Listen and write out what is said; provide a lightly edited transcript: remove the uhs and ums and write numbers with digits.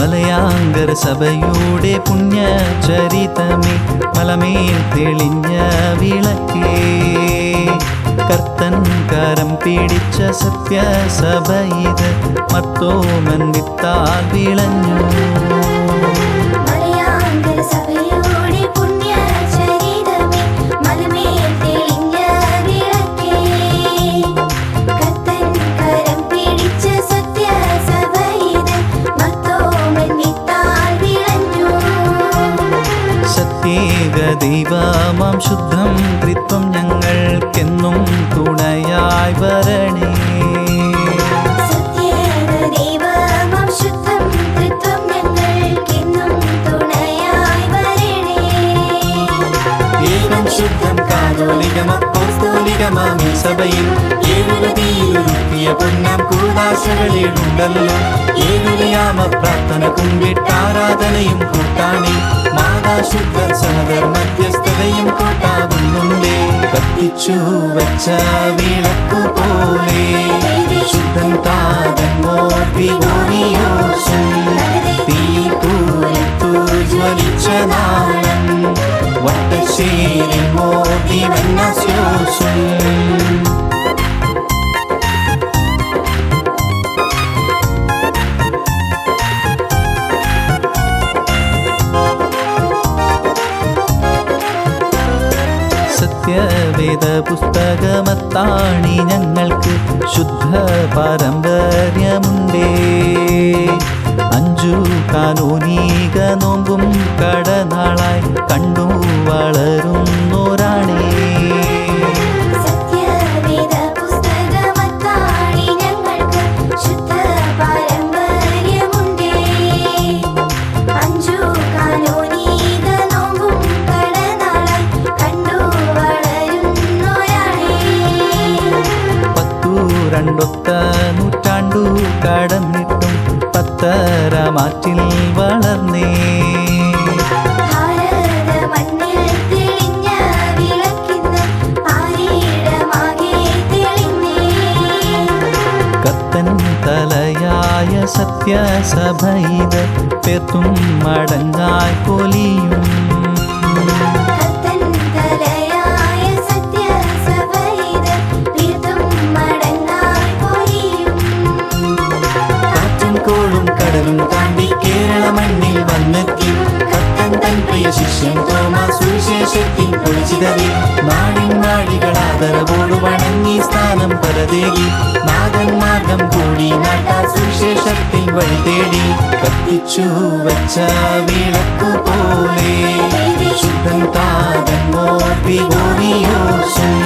മലയാങ്കര സഭയുടെ പുണ്യചരിതമേ, മലമേൽ തെളിഞ്ഞ വിളക്കേ, കർത്തൻ കരം പിടിച്ച സത്യസഭയിത് മർത്തോമൻ വിത്താൽ വിളഞ്ഞു. ദൈവമാം ശുദ്ധം ത്രിത്വം ഞങ്ങൾക്കെന്നും തുണയായി വരണേ. ഏവം ശുദ്ധം കാതോലികം അപ്പോസ്തോലികമാമീ സഭയിൽ ഏഴുതിയൊരുക്കിയ പൊന്നാം കൂദാശകളിലുണ്ടല്ലോ. ഏഴുയാമ പ്രാർത്ഥന കുമ്പിട്ടാരാധനയും കൂട്ടാണി മാതാശുദ്ധ സഹദർ മധ്യസ്ഥതയും കൂട്ടാകുന്നുണ്ടേ. കത്തിച്ചു വച്ച വിളക്കു പോലെ ശുദ്ധൻ താതൻ മോർവിഗോനിയോസും തീപൂരിത്തു ജ്വലിച്ച നാളം വട്ടശ്ശേരി മോർവി വന്നസ്യോസും. സത്യവേദ പുസ്തകമത്താണി ഞങ്ങൾക്ക് ശുദ്ധ പാരമ്പര്യമുണ്ടേ. 5 കാനോനിക നോമ്പും കടനാളായി കണ്ടു വളരുന്നോരാണേ. രണ്ടൊത്ത നൂറ്റാണ്ടു കടന്നിട്ടും പത്തരമാറ്റിൽ വളർന്നേ. കത്തൻ തലയായ സത്യസഭയിത് പേർത്തും മടങ്ങായി പൊലിയും. കടലും താണ്ടി കേരള മണ്ണിൽ വന്നെത്തി കത്തൻ തൻ പ്രിയ ശിഷ്യൻ തോമാസ് സുവിശേഷത്തിൻ പൊളിച്ചിതറി നാടിൻ നാടികളാദരവോടു വണങ്ങി സ്ഥാനം പരതേകി നാഥൻ മാർഗം കൂടി നാട്ടാ സുവിശേഷത്തിൻ വഴി തേടി. കത്തിച്ചു വച്ച വിളക്കു പോലെ ശുദ്ധൻ താതൻ മോർവിഗോനിയോസും